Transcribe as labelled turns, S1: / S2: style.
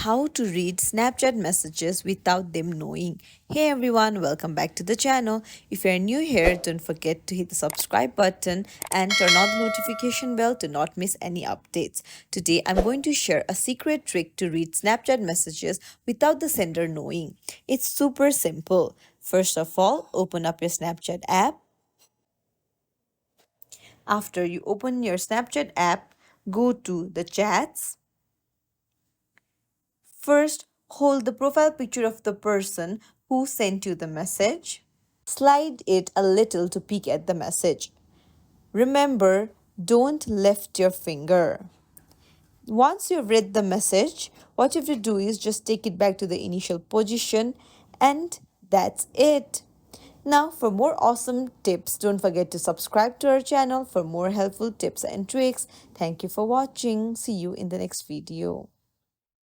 S1: how to read Snapchat messages without them knowing. Hey everyone, welcome back to the channel. If you're new here, don't forget to hit the subscribe button and turn on the notification bell to not miss any updates. Today, I'm going to share a secret trick to read Snapchat messages without the sender knowing. It's super simple. First of all, open up your Snapchat app. After you open your Snapchat app, go to the chats. First, hold the profile picture of the person who sent you the message. Slide it a little to peek at the message. Remember, don't lift your finger. Once you've read the message, what you have to do is just take it back to the initial position, and that's it. Now, for more awesome tips, don't forget to subscribe to our channel for more helpful tips and tricks. Thank you for watching. See you in the next video.